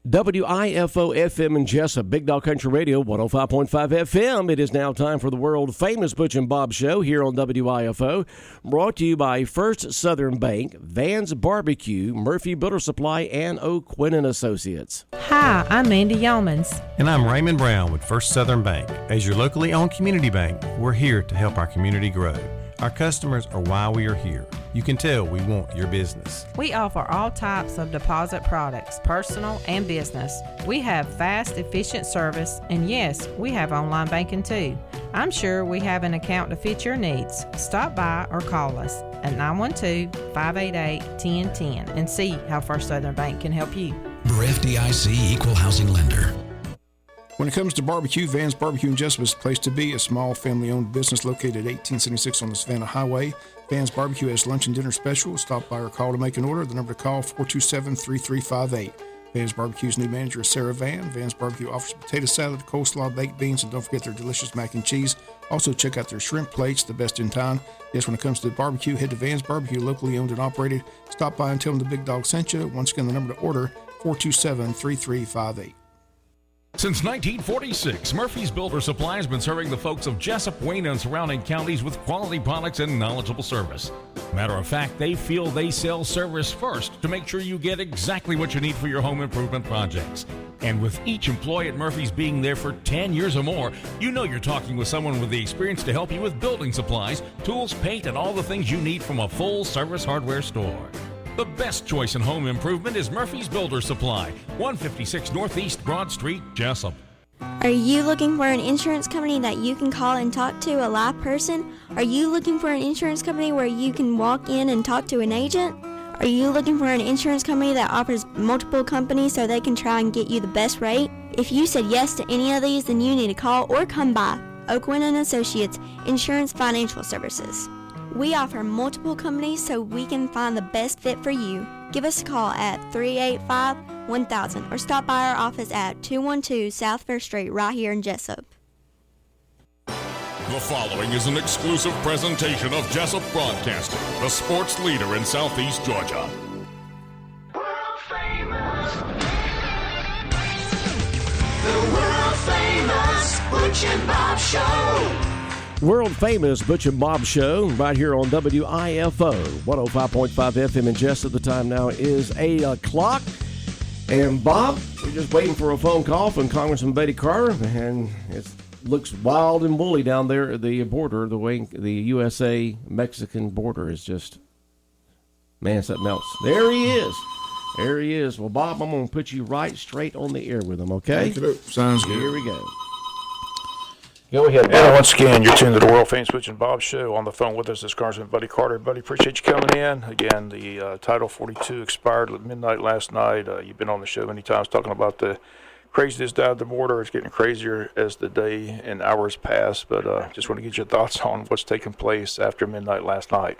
WIFO FM in Jesup, Big Dog Country Radio, 105.5 FM. It is now time for the world-famous Butch and Bob Show here on WIFO. Brought to you by First Southern Bank, Van's Barbecue, Murphy Builder Supply, and O'Quinn & Associates. Hi, I'm Mandy Yeomans. And I'm Raymond Brown with First Southern Bank. As your locally owned community bank, we're here to help our community grow. Our customers are why we are here. You can tell we want your business. We offer all types of deposit products, personal and business. We have fast, efficient service, and yes, we have online banking too. I'm sure we have an account to fit your needs. Stop by or call us at 912-588-1010 and see how First Southern Bank can help you. We're FDIC Equal Housing Lender. When it comes to barbecue, Van's Barbecue in Jesup is the place to be. A small family-owned business located at 1876 on the Savannah Highway. Van's Barbecue has lunch and dinner specials. Stop by or call to make an order. The number to call, 427-3358. Van's Barbecue's new manager is Sarah Van. Van's Barbecue offers potato salad, coleslaw, baked beans, and don't forget their delicious mac and cheese. Also, check out their shrimp plates, the best in town. Yes, when it comes to barbecue, head to Van's Barbecue, locally owned and operated. Stop by and tell them the Big Dog sent you. Once again, the number to order, 427-3358. Since 1946, Murphy's Builder Supply has been serving the folks of Jesup, Wayne, and surrounding counties with quality products and knowledgeable service. Matter of fact, they feel they sell service first to make sure you get exactly what you need for your home improvement projects. And with each employee at Murphy's being there for 10 years or more, you know you're talking with someone with the experience to help you with building supplies, tools, paint, and all the things you need from a full-service hardware store. The best choice in home improvement is Murphy's Builder Supply, 156 Northeast Broad Street, Jesup. Are you looking for an insurance company that you can call and talk to a live person? Are you looking for an insurance company where you can walk in and talk to an agent? Are you looking for an insurance company that offers multiple companies so they can try and get you the best rate? If you said yes to any of these, then you need to call or come by O'Quinn & Associates Insurance Financial Services. We offer multiple companies so we can find the best fit for you. Give us a call at 385-1000 or stop by our office at 212 South Fair Street right here in Jesup. The following is an exclusive presentation of Jesup Broadcasting, the sports leader in Southeast Georgia. World famous. The world famous Butch and Bob Show. World-famous Butch and Bob Show right here on WIFO, 105.5 FM in Jesup. The time now is 8 o'clock. And, Bob, we're just waiting for a phone call from Congressman Betty Carter, and it looks wild and woolly down there at the border. The way the USA-Mexican border is just, man, something else. There he is. There he is. Well, Bob, I'm going to put you right straight on the air with him, okay? Sounds good. Here we go. Go ahead, Bob. And once again, you're tuned to the World Famous Butch and Bob Show. On the phone with us is Congressman Buddy Carter. Buddy, appreciate you coming in. Again, the Title 42 expired at midnight last night. You've been on the show many times talking about the craziness down at the border. It's getting crazier as the day and hours pass. But just want to get your thoughts on what's taking place after midnight last night.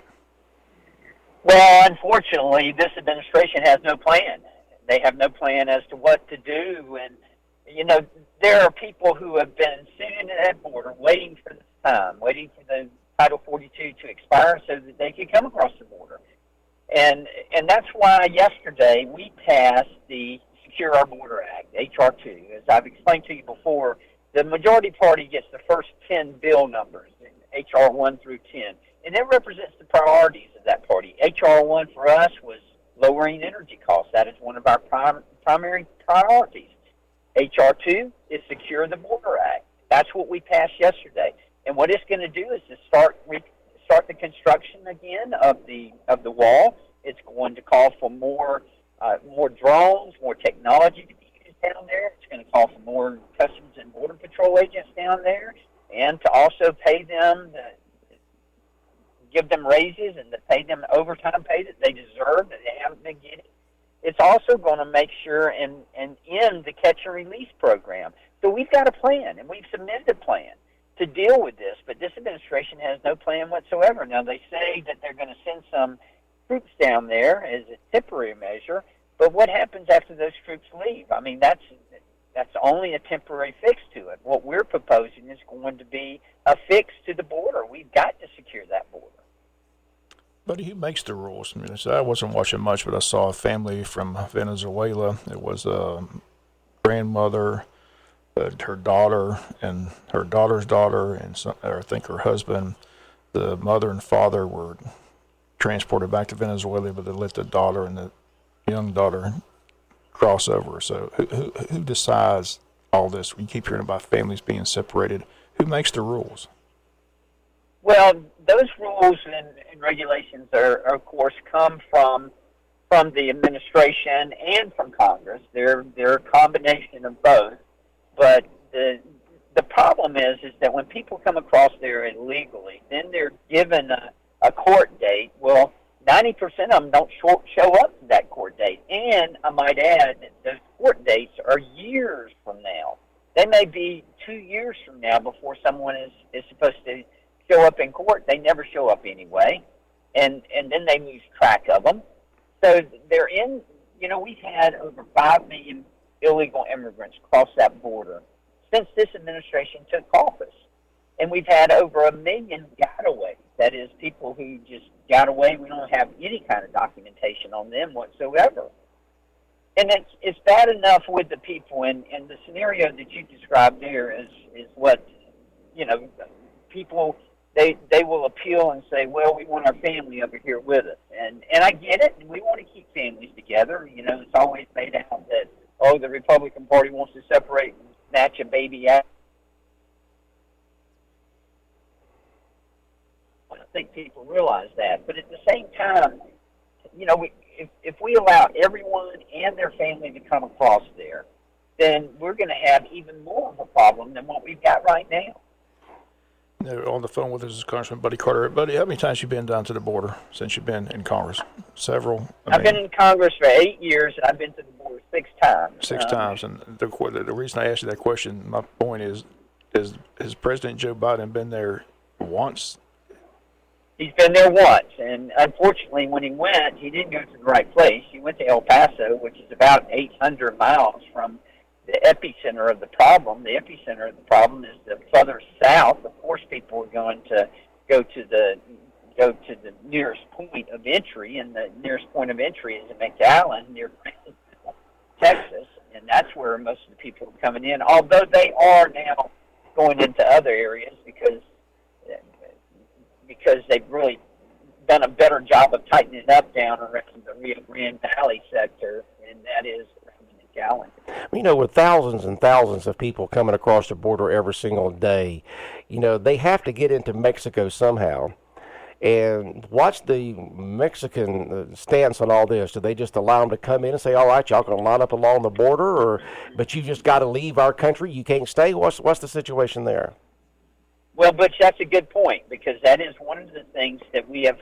Well, unfortunately, this administration has no plan. They have no plan as to what to do. And, you know, there are people who have been sitting at that border waiting for this time, waiting for the Title 42 to expire so that they could come across the border. And that's why yesterday we passed the Secure Our Border Act, H.R. 2. As I've explained to you before, the majority party gets the first 10 bill numbers, H.R. 1 through 10. And it represents the priorities of that party. H.R. 1 for us was lowering energy costs. That is one of our primary priorities. H.R. 2 is Secure the Border Act. That's what we passed yesterday. And what it's going to do is to start the construction again of the wall. It's going to call for more drones, more technology to be used down there. It's going to call for more Customs and Border Patrol agents down there, and to also pay them, give them raises and to pay them overtime pay that they deserve that they haven't been getting. It's also going to make sure and end the catch and release program. So we've got a plan, and we've submitted a plan to deal with this, but this administration has no plan whatsoever. Now, they say that they're going to send some troops down there as a temporary measure, but what happens after those troops leave? I mean, that's only a temporary fix to it. What we're proposing is going to be a fix to the border. We've got to secure that border. Buddy, who makes the rules? I mean, I wasn't watching much, but I saw a family from Venezuela. It was grandmother, her daughter, and her daughter's daughter, and I think her husband, the mother and father were transported back to Venezuela, but they let the daughter and the young daughter cross over. So who decides all this? We keep hearing about families being separated. Who makes the rules? Well, those rules and regulations are, of course, come from the administration and from Congress. They're a combination of both. But the problem is that when people come across there illegally, then they're given a court date. Well, 90% of them don't show up to that court date. And I might add, those court dates are years from now. They may be 2 years from now before someone is supposed to show up in court. They never show up anyway, and then they lose track of them. So they're in, we've had over 5 million illegal immigrants cross that border since this administration took office. And we've had over 1 million gotaways. That is, people who just got away. We don't have any kind of documentation on them whatsoever. And it's bad enough with the people, and the scenario that you described there is what, people, they will appeal and say, well, we want our family over here with us. And I get it, and we want to keep families together. It's always made out that, the Republican Party wants to separate and snatch a baby out. I think people realize that. But at the same time, if we allow everyone and their family to come across there, then we're going to have even more of a problem than what we've got right now. On the phone with us is Congressman Buddy Carter. Buddy, how many times have you been down to the border since you've been in Congress? Several? I've been in Congress for 8 years, and I've been to the border 6 times. 6 times. And the reason I asked you that question, my point is has President Joe Biden been there once? He's been there once, and unfortunately, when he went, he didn't go to the right place. He went to El Paso, which is about 800 miles from the epicenter of the problem. The epicenter of the problem is the further south. Of course, people are going to go to the nearest point of entry, and the nearest point of entry is in McAllen, near Texas, and that's where most of the people are coming in. Although they are now going into other areas because they've really done a better job of tightening it up down around the Rio Grande Valley sector, and that is McAllen. With thousands and thousands of people coming across the border every single day, they have to get into Mexico somehow. And what's the Mexican stance on all this? Do they just allow them to come in and say, all right, y'all can line up along the border, but you just got to leave our country? You can't stay? What's the situation there? Well, Butch, that's a good point, because that is one of the things that we have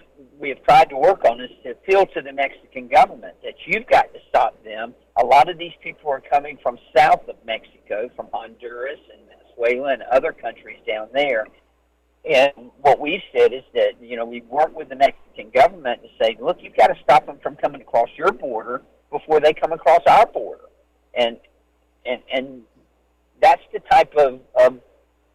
tried to work on, is to appeal to the Mexican government that you've got to stop them. A lot of these people are coming from south of Mexico, from Honduras and Venezuela and other countries down there. And what we've said is that, we've worked with the Mexican government to say, look, you've got to stop them from coming across your border before they come across our border. And that's the type of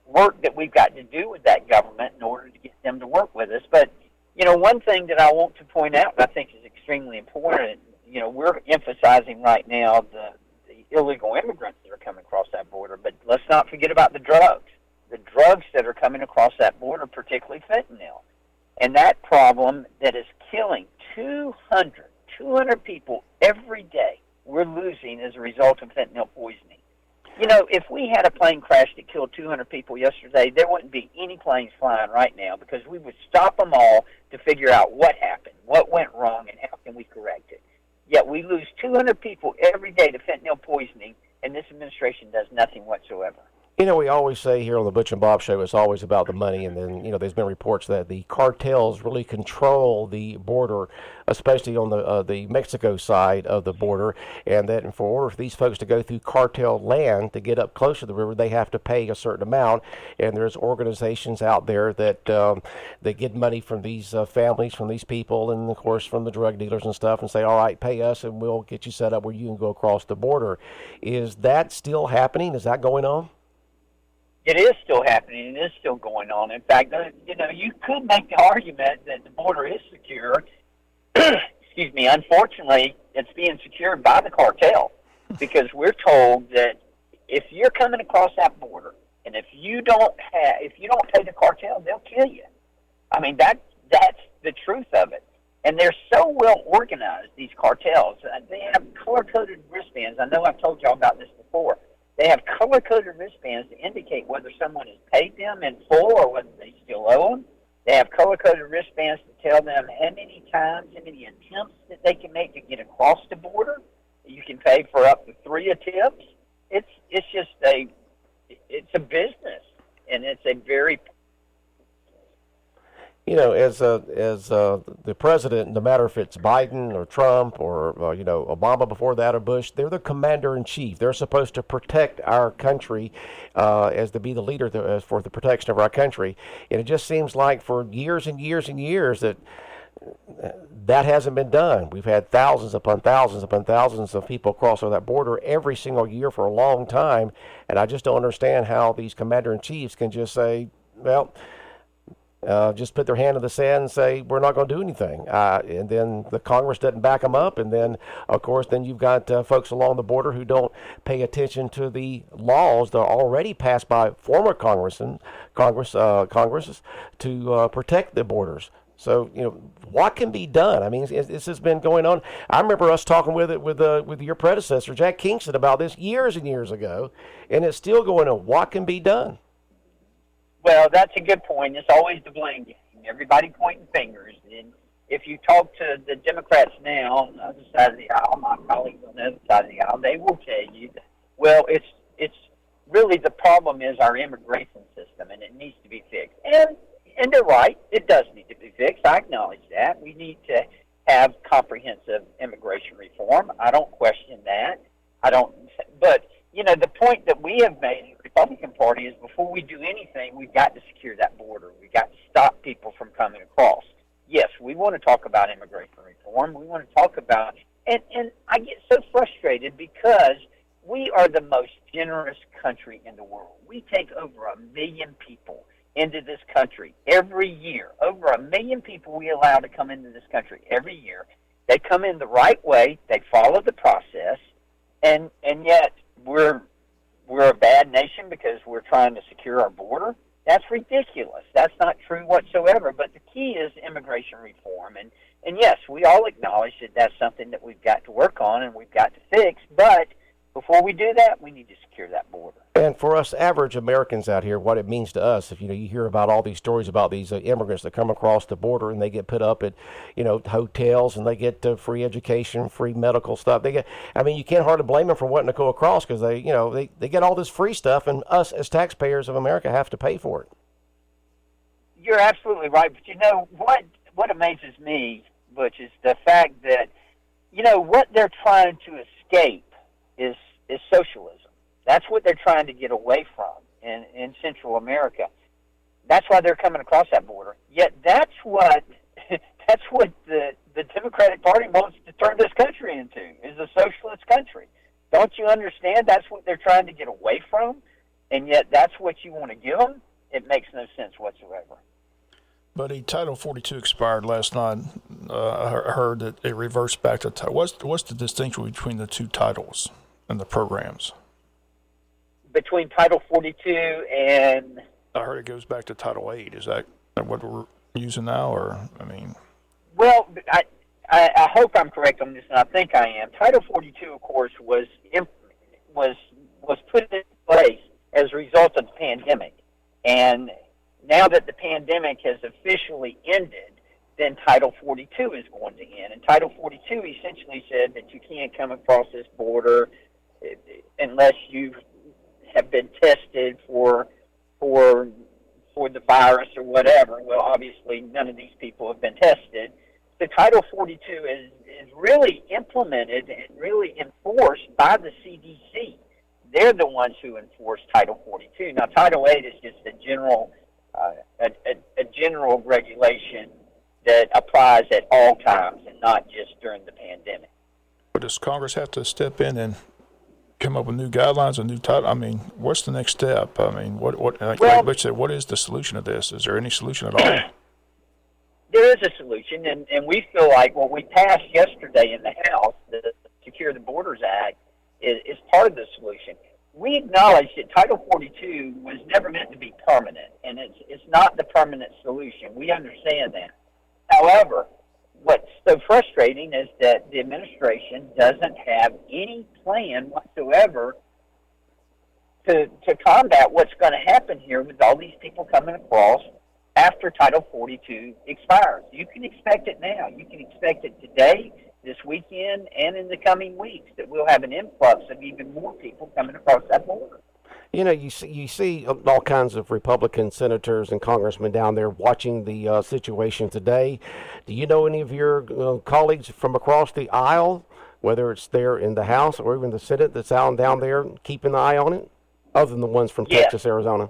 work that we've got to do with that government in order to get them to work with us. But, one thing that I want to point out, and I think is extremely important, we're emphasizing right now the illegal immigrants that are coming across that border, but let's not forget about the drugs. The drugs that are coming across that border, particularly fentanyl. And that problem that is killing 200 people every day, we're losing as a result of fentanyl poisoning. If we had a plane crash that killed 200 people yesterday, there wouldn't be any planes flying right now, because we would stop them all to figure out what happened, what went wrong, and how can we correct it. Yet we lose 200 people every day to fentanyl poisoning, and this administration does nothing whatsoever. We always say here on the Butch and Bob Show, it's always about the money. And then, there's been reports that the cartels really control the border, especially on the Mexico side of the border. And that in order for these folks to go through cartel land to get up close to the river, they have to pay a certain amount. And there's organizations out there that get money from these families, from these people, and, of course, from the drug dealers and stuff, and say, all right, pay us, and we'll get you set up where you can go across the border. Is that still happening? Is that going on? It is still happening. It is still going on. In fact, you could make the argument that the border is secure. Excuse me. Unfortunately, it's being secured by the cartel. because we're told that if you're coming across that border, and if you don't pay the cartel, they'll kill you. I mean, that's the truth of it. And they're so well organized, these cartels. They have color-coded wristbands. I know I've told y'all about this before. They have color-coded wristbands to indicate whether someone has paid them in full or whether they still owe them. They have color-coded wristbands to tell them how many times, how many attempts that they can make to get across the border. You can pay for up to 3 attempts. It's just it's a business, and it's a very... You know, as the president, no matter if it's Biden or Trump or Obama before that or Bush, they're the commander in chief. They're supposed to protect our country, as to be the leader for the protection of our country. And it just seems like for years and years and years that hasn't been done. We've had thousands upon thousands of people cross over that border every single year for a long time, and I just don't understand how these commander in chiefs can just say, well, just put their hand in the sand and say, we're not going to do anything. And then the Congress doesn't back them up. And then, of course, then you've got folks along the border who don't pay attention to the laws that are already passed by former Congresses to protect the borders. So, what can be done? I mean, this has been going on. I remember us talking with your predecessor, Jack Kingston, about this years and years ago, and it's still going on. What can be done? Well, that's a good point. It's always the blame game. Everybody pointing fingers. And if you talk to the Democrats now on the other side of the aisle, my colleagues on the other side of the aisle, they will tell you that, well, it's really the problem is our immigration system, and it needs to be fixed. And they're right. It does need to be fixed. I acknowledge that. We need to have comprehensive immigration reform. I don't question that. But the point that we have made in the Republican Party is before we do anything, we've got to secure that border. We've got to stop people from coming across. Yes, we want to talk about immigration reform. We want to talk about, and I get so frustrated because we are the most generous country in the world. We take over 1 million people into this country every year. Over 1 million people we allow to come into this country every year. They come in the right way. They follow the process, and yet we're a bad nation because we're trying to secure our border. That's ridiculous. That's not true whatsoever. But the key is immigration reform. And yes, we all acknowledge that that's something that we've got to work on and we've got to fix. But before we do that, we need to secure that border. And for us average Americans out here, what it means to us, if you hear about all these stories about these immigrants that come across the border and they get put up at hotels and they get free education, free medical stuff. You can't hardly blame them for wanting to go across because they get all this free stuff, and us as taxpayers of America have to pay for it. You're absolutely right, but what amazes me, Butch, is the fact that what they're trying to escape is socialism. That's what they're trying to get away from in Central America. That's why they're coming across that border. Yet that's what the Democratic Party wants to turn this country into, is a socialist country. Don't you understand? That's what they're trying to get away from, and yet that's what you want to give them? It makes no sense whatsoever. Buddy, Title 42 expired last night. I heard that it reversed back to what's the distinction between the two titles and the programs? Between Title 42 and... I heard it goes back to Title 8. Is that what we're using now, or, Well, I hope I'm correct on this, and I think I am. Title 42, of course, was put in place as a result of the pandemic. And now that the pandemic has officially ended, then Title 42 is going to end. And Title 42 essentially said that you can't come across this border unless you have been tested for the virus or whatever. Well, obviously, none of these people have been tested. So Title 42 is really implemented and really enforced by the CDC. They're the ones who enforce Title 42. Now, Title 8 is just a general regulation that applies at all times and not just during the pandemic. But does Congress have to step in and come up with new guidelines, a new title? What's the next step? Like Butch said, what is the solution to this? Is there any solution at all? There is a solution, and we feel like what we passed yesterday in the House, the Secure the Borders Act, is part of the solution. We acknowledge that Title 42 was never meant to be permanent, and it's not the permanent solution. We understand that. However, what's so frustrating is that the administration doesn't have any plan whatsoever to combat what's going to happen here with all these people coming across after Title 42 expires. You can expect it now. You can expect it today, this weekend, and in the coming weeks, that we'll have an influx of even more people coming across that border. You know, you see all kinds of Republican senators and congressmen down there watching the situation today. Do you know any of your colleagues from across the aisle, whether it's there in the House or even the Senate, that's down there keeping an eye on it, other than the ones from Texas, Arizona?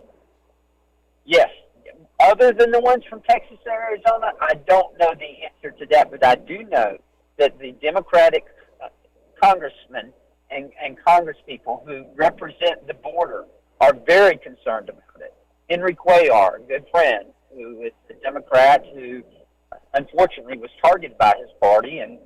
Yes. Other than the ones from Texas and Arizona, I don't know the answer to that, but I do know that the Democratic congressmen and congresspeople who represent the border are very concerned about it. Henry Cuellar, a good friend, who is a Democrat who unfortunately was targeted by his party and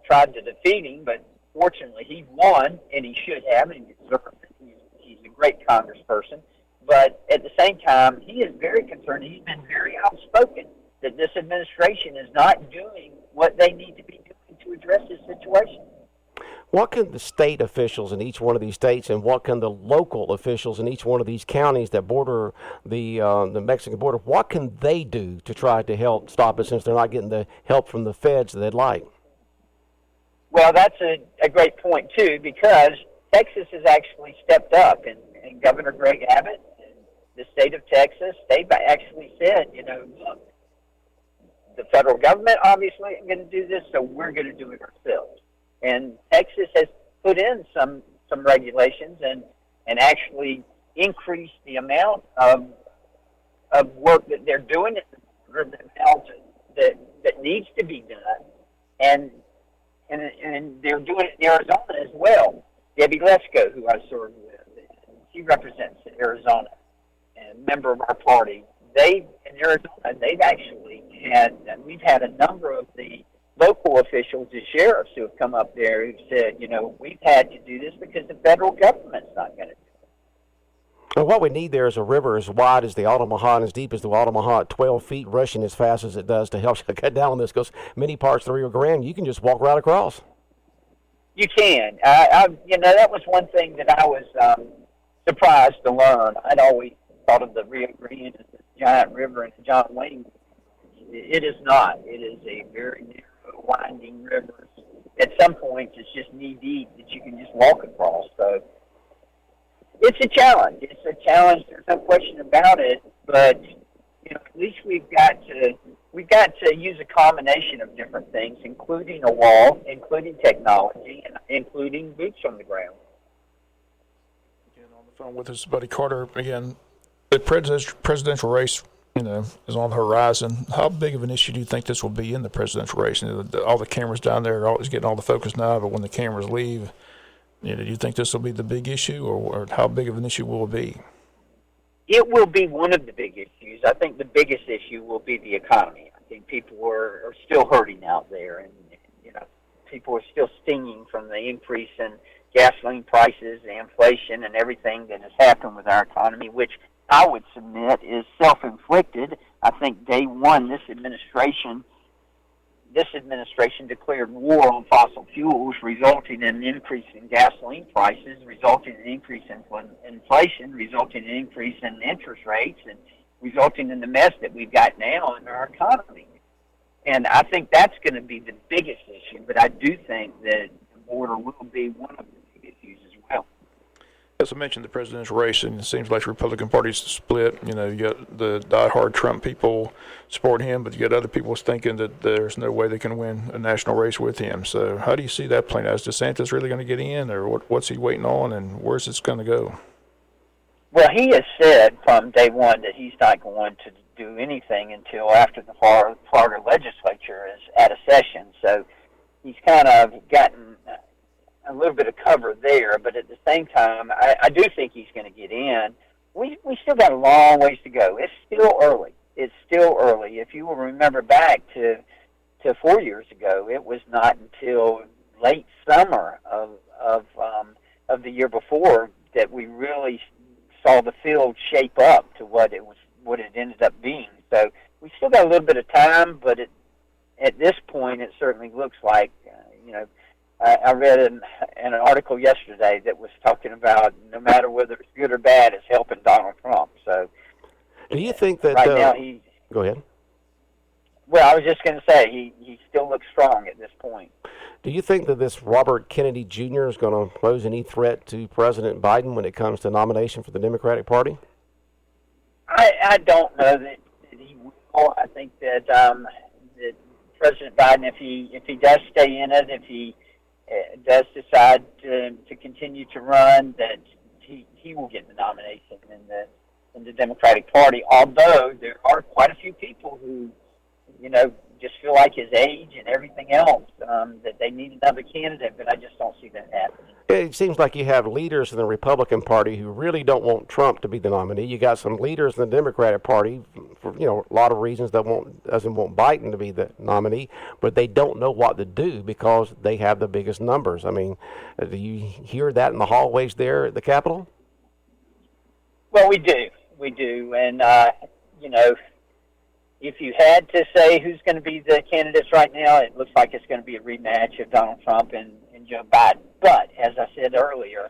tried to defeat him, but fortunately he won, and he should have, and he deserves it. He's a great congressperson. But at the same time, he is very concerned. He's been very outspoken that this administration is not doing what they need to be doing to address this situation. What can the state officials in each one of these states, and what can the local officials in each one of these counties that border the Mexican border, what can they do to try to help stop it, since they're not getting the help from the feds that they'd like? Well, that's a great point, too, because Texas has actually stepped up, and Governor Greg Abbott, the state of Texas, they've actually said, look, the federal government obviously isn't going to do this, so we're going to do it ourselves. And Texas has put in some regulations and actually increased the amount of work that they're doing at the border, the amount that needs to be done, and they're doing it in Arizona as well. Debbie Lesko, who I served with, she represents Arizona, and member of our party. In Arizona, we've had a number of the local officials, the sheriffs, who have come up there who've said, we've had to do this because the federal government's not going to do it. Well, what we need there is a river as wide as the Altamaha and as deep as the Altamaha at 12 feet, rushing as fast as it does to help cut down on this, because many parts of the Rio Grande, you can just walk right across. You can. That was one thing that I was surprised to learn. I'd always thought of the Rio Grande as a giant river and a giant wing. It is not. It is a very narrow, winding river. At some points, it's just knee-deep that you can just walk across. So it's a challenge. It's a challenge. There's no question about it. But at least we've got to use a combination of different things, including a wall, including technology, and including boots on the ground. Again, on the phone with us, Buddy Carter. Again, the presidential race, is on the horizon. How big of an issue do you think this will be in the presidential race? All the cameras down there are always getting all the focus now, but when the cameras leave, do you think this will be the big issue, or how big of an issue will it be? It will be one of the big issues. I think the biggest issue will be the economy. I think people are still hurting out there, and people are still stinging from the increase in gasoline prices, the inflation, and everything that has happened with our economy, which I would submit is self-inflicted. I think day one, this administration declared war on fossil fuels, resulting in an increase in gasoline prices, resulting in an increase in inflation, resulting in an increase in interest rates, and resulting in the mess that we've got now in our economy. And I think that's going to be the biggest issue, but I do think that the border will be one of the big issues as well. As I mentioned, the presidential race, and it seems like the Republican Party's split. You got the diehard Trump people support him, but you got other people thinking that there's no way they can win a national race with him. So how do you see that playing out? Is DeSantis really going to get in, or what's he waiting on, and where's this going to go? Well, he has said from day one that he's not going to do anything until after the Florida legislature is out of session. So he's kind of gotten a little bit of cover there, but at the same time, I do think he's going to get in. We still got a long ways to go. It's still early. If you will remember back to 4 years ago, it was not until late summer of of the year before that we really saw the field shape up to what it ended up being. So we still got a little bit of time, but at this point, it certainly looks like, I read an article yesterday that was talking about no matter whether it's good or bad, it's helping Donald Trump. So, do you think that right now go ahead? Well, I was just going to say he still looks strong at this point. Do you think that this Robert Kennedy Jr. is going to pose any threat to President Biden when it comes to nomination for the Democratic Party? I don't know that he will. I think that that President Biden, if he does stay in it, if he does decide to continue to run, that he will get the nomination in the Democratic Party. Although there are quite a few people who, just feel like his age and everything else, that they need another candidate, but I just don't see that happening. It seems like you have leaders in the Republican Party who really don't want Trump to be the nominee. You got some leaders in the Democratic Party for a lot of reasons that doesn't want Biden to be the nominee, but they don't know what to do because they have the biggest numbers. I mean, do you hear that in the hallways there at the Capitol? Well, we do, and if you had to say who's going to be the candidates right now, it looks like it's going to be a rematch of Donald Trump and Joe Biden. But, as I said earlier,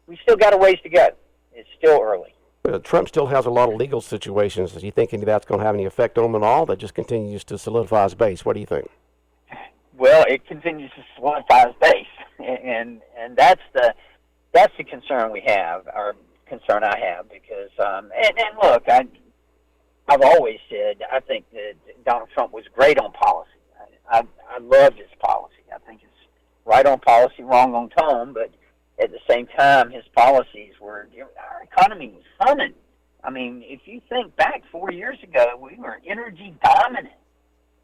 we still got a ways to go. It's still early. Trump still has a lot of legal situations. Do you think any of that's going to have any effect on him at all? That just continues to solidify his base. What do you think? Well, it continues to solidify his base, and that's the concern we have, or concern I have, because and look, I've always said I think that Donald Trump was great on policy. I loved his policy. I think it's right on policy, wrong on tone, but at the same time, his policies were, our economy was humming. I mean, if you think back 4 years ago, we were energy dominant,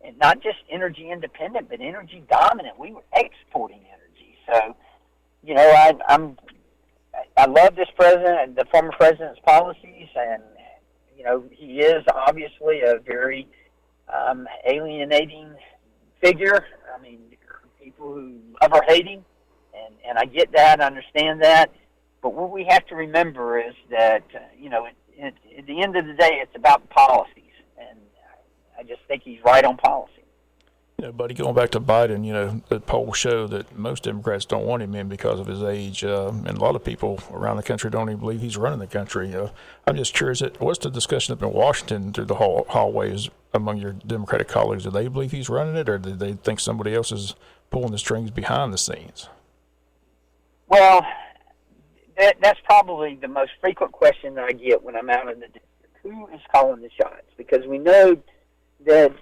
and not just energy independent, but energy dominant. We were exporting energy. So, I love this president, the former president's policies, and he is obviously a very alienating figure. I mean, there are people who love or hate him, and I get that, I understand that. But what we have to remember is that, at the end of the day, it's about policies, and I just think he's right on policy. Buddy, going back to Biden, the polls show that most Democrats don't want him in because of his age, and a lot of people around the country don't even believe he's running the country. I'm just curious, what's the discussion up in Washington through the hallways among your Democratic colleagues? Do they believe he's running it, or do they think somebody else is pulling the strings behind the scenes? Well, that's probably the most frequent question that I get when I'm out in the district. Who is calling the shots? Because we know that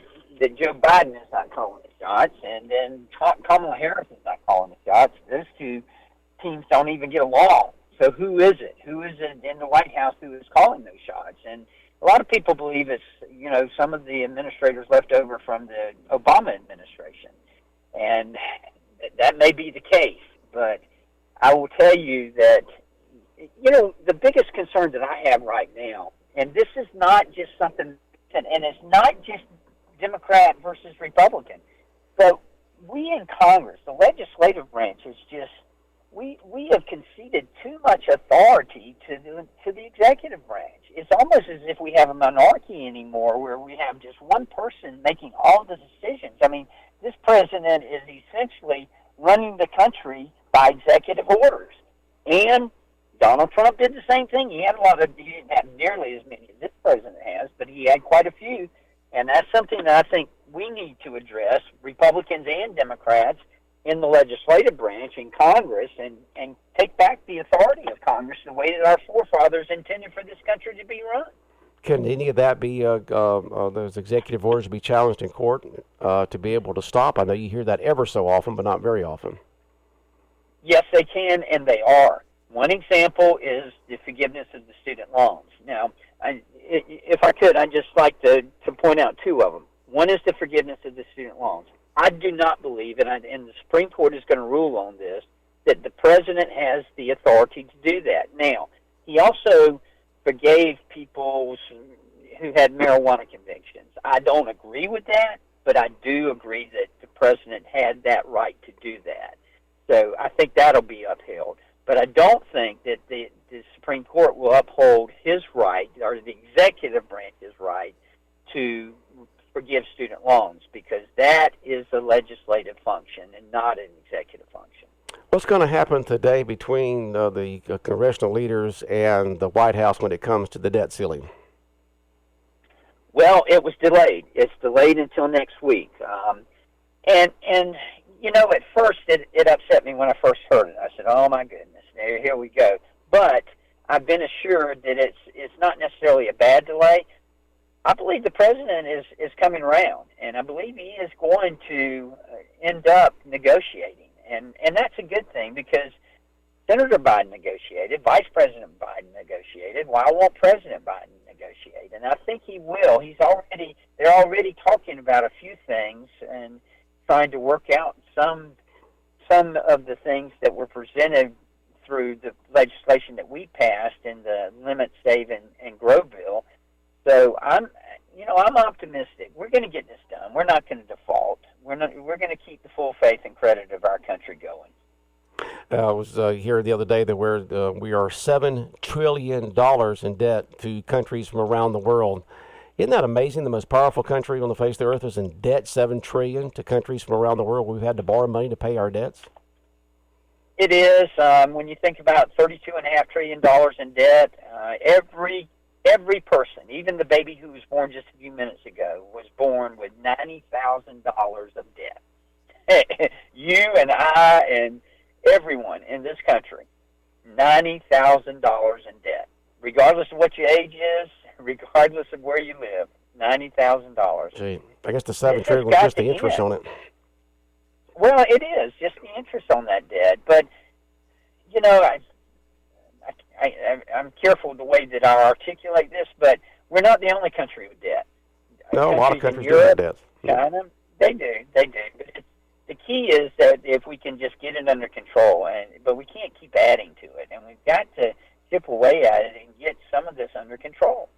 Joe Biden is not calling the shots, and then Kamala Harris is not calling the shots. Those two teams don't even get along. So who is it? Who is it in the White House who is calling those shots? And a lot of people believe it's, some of the administrators left over from the Obama administration. And that may be the case. But I will tell you that, the biggest concern that I have right now, and this is not just something, and it's not just Democrat versus Republican, but we in Congress, the legislative branch, is just we have conceded too much authority to the executive branch. It's almost as if we have a monarchy anymore, where we have just one person making all the decisions. I mean, this president is essentially running the country by executive orders, and Donald Trump did the same thing. He didn't have nearly as many as this president has, but he had quite a few. And that's something that I think we need to address, Republicans and Democrats, in the legislative branch in Congress, and take back the authority of Congress the way that our forefathers intended for this country to be run. Can any of that be, those executive orders be challenged in court to be able to stop? I know you hear that ever so often, but not very often. Yes, they can, and they are. One example is the forgiveness of the student loans. Now, if I could, I'd just like to point out two of them. One is the forgiveness of the student loans. I do not believe, and the Supreme Court is going to rule on this, that the president has the authority to do that. Now, he also forgave people who had marijuana convictions. I don't agree with that, but I do agree that the president had that right to do that. So I think that'll be upheld. But I don't think that the Supreme Court will uphold his right, or the executive branch's right, to forgive student loans, because that is a legislative function and not an executive function. What's going to happen today between the congressional leaders and the White House when it comes to the debt ceiling? Well, it was delayed. It's delayed until next week. And you know, at first it upset me when I first heard it. I said, "Oh my goodness, here we go." But I've been assured that it's not necessarily a bad delay. I believe the president is coming around, and I believe he is going to end up negotiating. And that's a good thing, because Senator Biden negotiated, Vice President Biden negotiated. Why won't President Biden negotiate? And I think he will. They're already talking about a few things and trying to work out some of the things that were presented through the legislation that we passed in the Limit, Save, and Grow bill. So I'm optimistic. We're going to get this done. We're not going to default. We're going to keep the full faith and credit of our country going. I was here the other day that we are $7 trillion in debt to countries from around the world. Isn't that amazing? The most powerful country on the face of the earth is in debt, $7 trillion to countries from around the world. We've had to borrow money to pay our debts. It is. When you think about $32.5 trillion in debt, every person, even the baby who was born just a few minutes ago, was born with $90,000 of debt. You and I and everyone in this country, $90,000 in debt, regardless of what your age is, regardless of where you live. $90,000. Gee, I guess the $7 trillion was just the interest on it. Well, it is just the interest on that debt, but you know, I'm careful the way that I articulate this, but we're not the only country with debt. No, a lot of countries do have debt. China, they do. But the key is that if we can just get it under control, but we can't keep adding to it, and we've got to chip away at it and get some of this under control.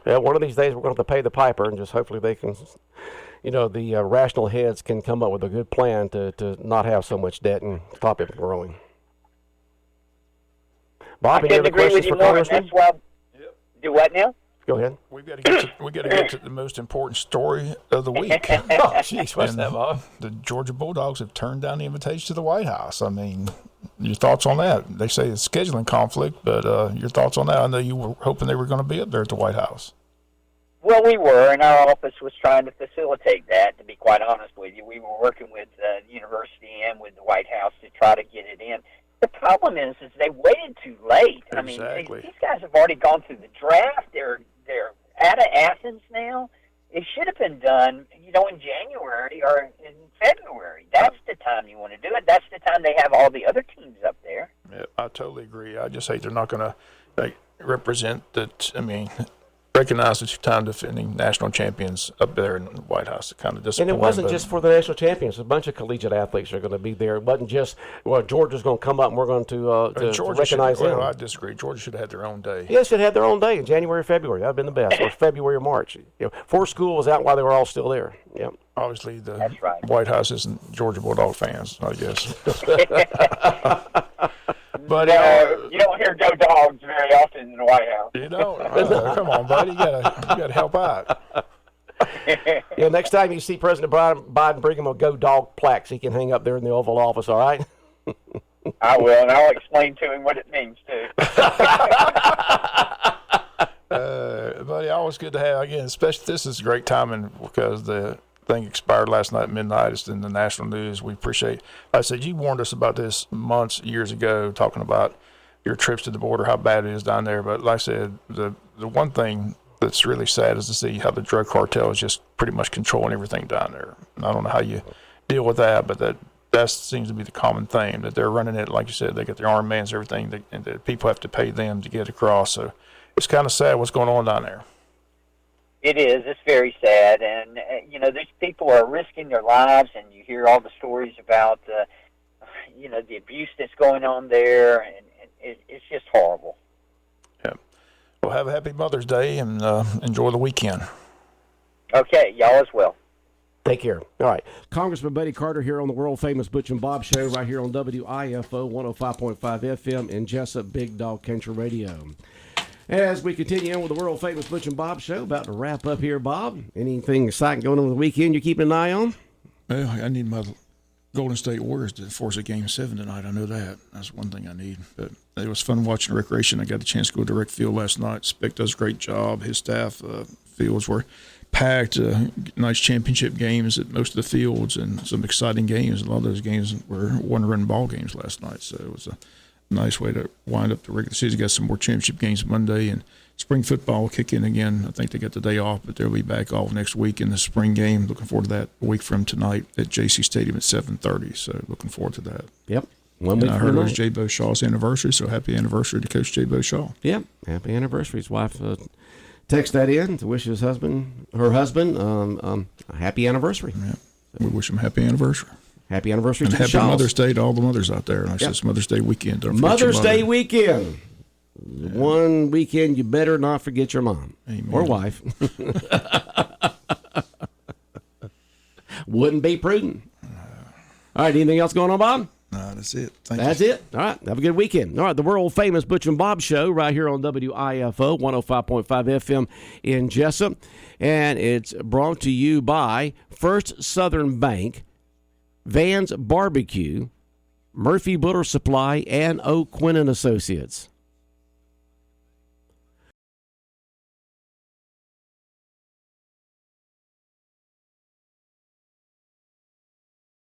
Yeah, one of these days we're going to have to pay the piper, and just hopefully they can, the rational heads can come up with a good plan to not have so much debt and stop it from growing. Bob, any other questions for Congressman? That's why. Do what now? Go ahead. We got to get to the most important story of the week. Oh, jeez, what's that, Bob? The Georgia Bulldogs have turned down the invitation to the White House. I mean, your thoughts on that? They say it's scheduling conflict, but your thoughts on that? I know you were hoping they were going to be up there at the White House. Well, we were, and our office was trying to facilitate that, to be quite honest with you. We were working with the university and with the White House to try to get it in. The problem is they waited too late. Exactly. I mean, these guys have already gone through the draft. They're out of Athens now. It should have been done, in January or in February. That's the time you want to do it. That's the time they have all the other teams up there. Yeah, I totally agree. I just hate they're not going to represent that. I mean, recognize the two-time defending national champions up there in the White House. Kind of disappointing. And it wasn't just for the national champions. A bunch of collegiate athletes are going to be there. It wasn't just, Georgia's going to come up and we're going to recognize them. Well, I disagree. Georgia should have had their own day. Yes, it had their own day in January or February. That would have been the best. Or February or March. Before school was out while they were all still there. Yep. Obviously, That's right. White House isn't Georgia Bulldog fans, I guess. But you don't hear "Go Dogs" very often in the White House. You don't. Come on, buddy. You gotta help out. Next time you see President Biden, bring him a "Go Dog" plaque so he can hang up there in the Oval Office. All right. I will, and I'll explain to him what it means too. Buddy, always good to have again. Especially this is great timing because the thing expired last night at midnight. It's in the national news. We appreciate. Like I said, you warned us about this years ago, talking about your trips to the border, how bad it is down there. But like I said, the one thing that's really sad is to see how the drug cartel is just pretty much controlling everything down there. And I don't know how you deal with that, but that seems to be the common theme, that they're running it, like you said, they get their armed bands and everything, and that people have to pay them to get across. So it's kind of sad what's going on down there. It is. It's very sad, and these people are risking their lives, and you hear all the stories about the abuse that's going on there, and it's just horrible. Yeah. Well, have a happy Mother's Day, and enjoy the weekend. Okay, y'all as well. Take care. All right. Congressman Buddy Carter here on the world-famous Butch and Bob Show right here on WIFO 105.5 FM in Jesup, Big Dog Country Radio. As we continue on with the world-famous Butch and Bob Show, about to wrap up here, Bob. Anything exciting going on the weekend you're keeping an eye on? Well, I need my Golden State Warriors to force a Game 7 tonight. I know that. That's one thing I need. But it was fun watching recreation. I got the chance to go to direct field last night. Spick does a great job. His staff fields were packed. Nice championship games at most of the fields and some exciting games. A lot of those games were one-run ball games last night. So it was a nice way to wind up the regular season. Got some more championship games Monday, and spring football will kick in again. I think they got the day off, but they'll be back off next week in the spring game. Looking forward to that a week from tonight at JC Stadium at 7:30. So looking forward to that. Yep. And I heard it was J. Bo Shaw's anniversary, so happy anniversary to Coach J. Bo Shaw. Yep. Happy anniversary. His wife text that in to wish her husband, a happy anniversary. Yeah. We wish him happy anniversary. Happy anniversary and to happy the Shaws. Mother's Day to all the mothers out there. And I said it's Mother's Day weekend. Don't forget Mother's your mother. Day weekend. Yeah. One weekend you better not forget your mom. Amen. Or wife. Wouldn't be prudent. All right, anything else going on, Bob? No, that's it. That's it. All right, have a good weekend. All right, the world-famous Butch and Bob Show right here on WIFO 105.5 FM in Jesup. And it's brought to you by First Southern Bank, Van's Barbecue, Murphy Builder Supply, and O'Quinn & Associates.